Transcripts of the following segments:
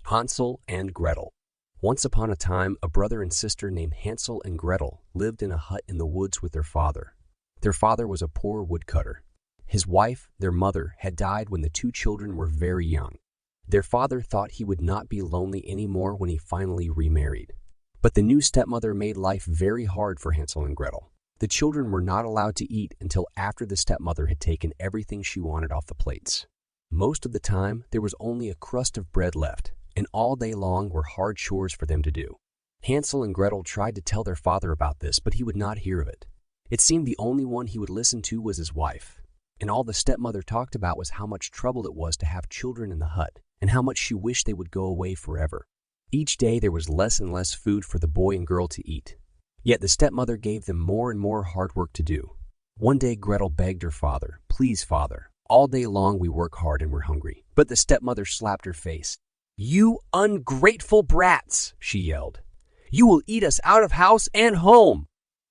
Hansel and Gretel. Once upon a time, a brother and sister named Hansel and Gretel lived in a hut in the woods with their father. Their father was a poor woodcutter. His wife, their mother, had died when the two children were very young. Their father thought he would not be lonely anymore when he finally remarried. But the new stepmother made life very hard for Hansel and Gretel. The children were not allowed to eat until after the stepmother had taken everything she wanted off the plates. Most of the time, there was only a crust of bread left, and all day long were hard chores for them to do. Hansel and Gretel tried to tell their father about this, but he would not hear of it. It seemed the only one he would listen to was his wife, and all the stepmother talked about was how much trouble it was to have children in the hut, and how much she wished they would go away forever. Each day there was less and less food for the boy and girl to eat. Yet the stepmother gave them more and more hard work to do. One day Gretel begged her father, "Please, father, all day long we work hard and we're hungry." But the stepmother slapped her face. "You ungrateful brats," she yelled. "You will eat us out of house and home."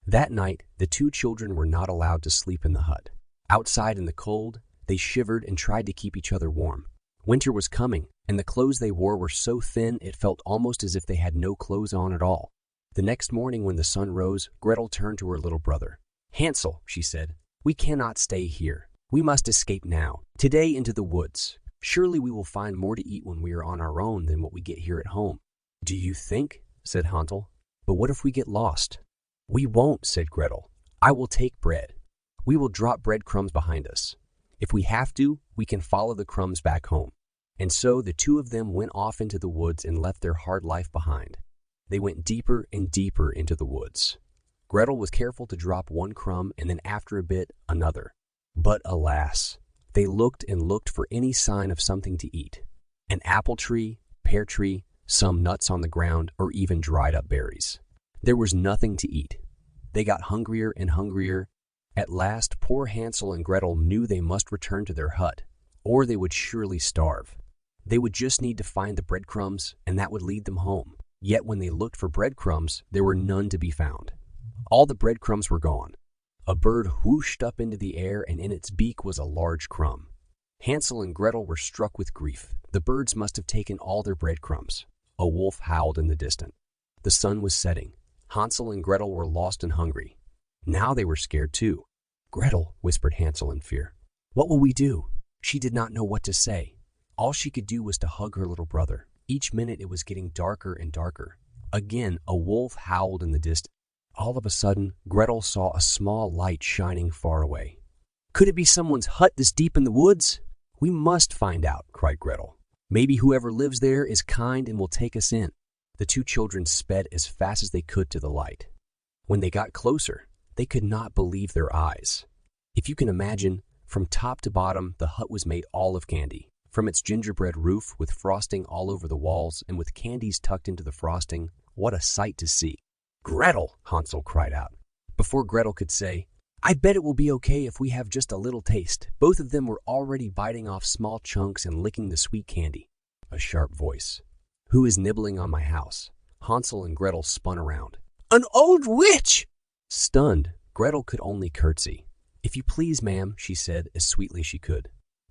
That night, the two children were not allowed to sleep in the hut. Outside in the cold, they shivered and tried to keep each other warm. Winter was coming, and the clothes they wore were so thin it felt almost as if they had no clothes on at all. The next morning when the sun rose, Gretel turned to her little brother. "Hansel," she said, "we cannot stay here. We must escape now, today into the woods. Surely we will find more to eat when we are on our own than what we get here at home." "Do you think?" said Hansel. "But what if we get lost?" "We won't," said Gretel. "I will take bread. We will drop breadcrumbs behind us. If we have to, we can follow the crumbs back home." And so the two of them went off into the woods and left their hard life behind. They went deeper and deeper into the woods. Gretel was careful to drop one crumb and then after a bit, another. But alas, they looked and looked for any sign of something to eat. An apple tree, pear tree, some nuts on the ground, or even dried up berries. There was nothing to eat. They got hungrier and hungrier. At last, poor Hansel and Gretel knew they must return to their hut, or they would surely starve. They would just need to find the breadcrumbs, and that would lead them home. Yet when they looked for breadcrumbs, there were none to be found. All the breadcrumbs were gone. A bird whooshed up into the air, and in its beak was a large crumb. Hansel and Gretel were struck with grief. The birds must have taken all their breadcrumbs. A wolf howled in the distance. The sun was setting. Hansel and Gretel were lost and hungry. Now they were scared too. "Gretel," whispered Hansel in fear, "what will we do?" She did not know what to say. All she could do was to hug her little brother. Each minute it was getting darker and darker. Again, a wolf howled in the distance. All of a sudden, Gretel saw a small light shining far away. "Could it be someone's hut this deep in the woods? We must find out," cried Gretel. "Maybe whoever lives there is kind and will take us in." The two children sped as fast as they could to the light. When they got closer, they could not believe their eyes. If you can imagine, from top to bottom, the hut was made all of candy. From its gingerbread roof with frosting all over the walls and with candies tucked into the frosting, what a sight to see. "Gretel!" Hansel cried out. Before Gretel could say, "I bet it will be okay if we have just a little taste," both of them were already biting off small chunks and licking the sweet candy. A sharp voice. "Who is nibbling on my house?" Hansel and Gretel spun around. "An old witch!" Stunned, Gretel could only curtsy. "If you please, ma'am," she said as sweetly as she could.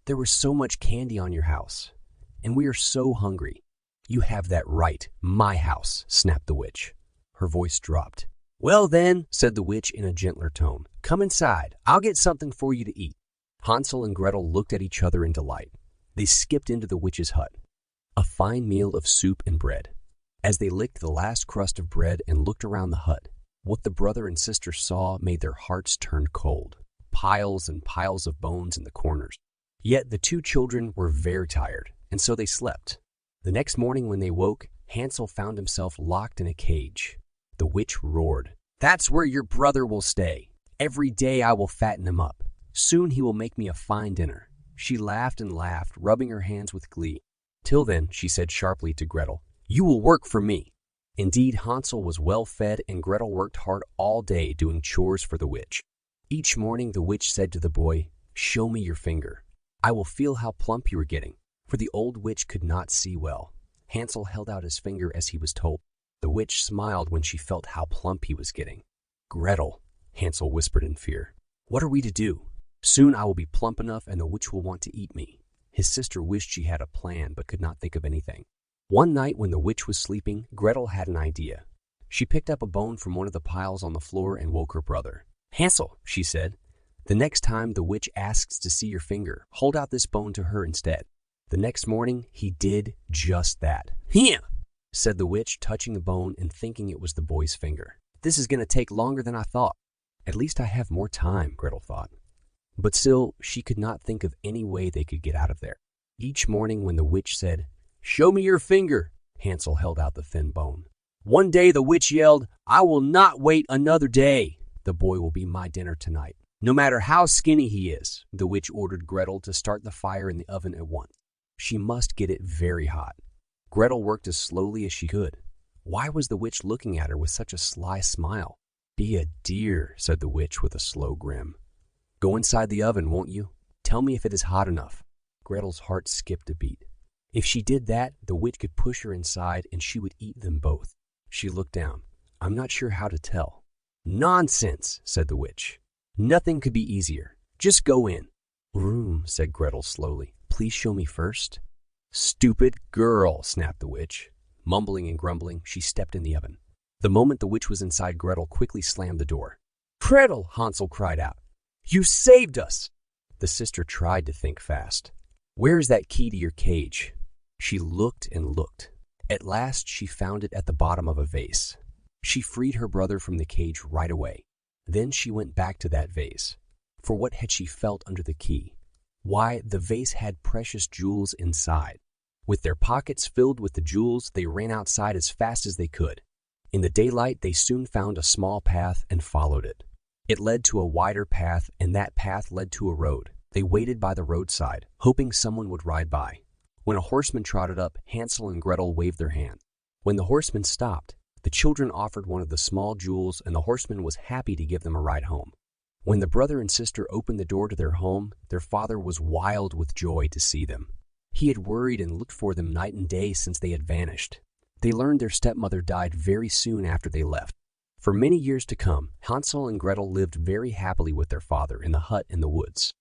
"There was so much candy on your house, and we are so hungry." "You have that right, my house," snapped the witch. Her voice dropped. "Well then," said the witch in a gentler tone, "come inside. I'll get something for you to eat." Hansel and Gretel looked at each other in delight. They skipped into the witch's hut. A fine meal of soup and bread. As they licked the last crust of bread and looked around the hut, what the brother and sister saw made their hearts turn cold. Piles and piles of bones in the corners. Yet the two children were very tired, and so they slept. The next morning when they woke, Hansel found himself locked in a cage. The witch roared, "That's where your brother will stay. Every day I will fatten him up. Soon he will make me a fine dinner." She laughed and laughed, rubbing her hands with glee. "Till then," she said sharply to Gretel, "you will work for me." Indeed, Hansel was well fed, and Gretel worked hard all day doing chores for the witch. Each morning the witch said to the boy, "Show me your finger. I will feel how plump you are getting." For the old witch could not see well. Hansel held out his finger as he was told. The witch smiled when she felt how plump he was getting. "Gretel," Hansel whispered in fear, "what are we to do? Soon I will be plump enough and the witch will want to eat me." His sister wished she had a plan but could not think of anything. One night when the witch was sleeping, Gretel had an idea. She picked up a bone from one of the piles on the floor and woke her brother. "Hansel," she said, "the next time the witch asks to see your finger, hold out this bone to her instead." The next morning, he did just that. "Here," said the witch, touching the bone and thinking it was the boy's finger. "This is going to take longer than I thought." "At least I have more time," Gretel thought. But still, she could not think of any way they could get out of there. Each morning when the witch said, "Show me your finger," Hansel held out the thin bone. One day the witch yelled, "I will not wait another day. The boy will be my dinner tonight, no matter how skinny he is." The witch ordered Gretel to start the fire in the oven at once. She must get it very hot. Gretel worked as slowly as she could. Why was the witch looking at her with such a sly smile? "Be a dear," said the witch with a slow grin. "Go inside the oven, won't you? Tell me if it is hot enough." Gretel's heart skipped a beat. If she did that, the witch could push her inside and she would eat them both. She looked down. "I'm not sure how to tell." "Nonsense," said the witch. "Nothing could be easier. Just go in." "Room," said Gretel slowly. "Please show me first." "Stupid girl," snapped the witch. Mumbling and grumbling, she stepped in the oven. The moment the witch was inside, Gretel quickly slammed the door. "Gretel," Hansel cried out, "you saved us!" The sister tried to think fast. "Where is that key to your cage?" She looked and looked. At last, she found it at the bottom of a vase. She freed her brother from the cage right away. Then she went back to that vase. For what had she felt under the key? Why, the vase had precious jewels inside. With their pockets filled with the jewels, they ran outside as fast as they could. In the daylight, they soon found a small path and followed it. It led to a wider path, and that path led to a road. They waited by the roadside, hoping someone would ride by. When a horseman trotted up, Hansel and Gretel waved their hand. When the horseman stopped, the children offered one of the small jewels, and the horseman was happy to give them a ride home. When the brother and sister opened the door to their home, their father was wild with joy to see them. He had worried and looked for them night and day since they had vanished. They learned their stepmother died very soon after they left. For many years to come, Hansel and Gretel lived very happily with their father in the hut in the woods.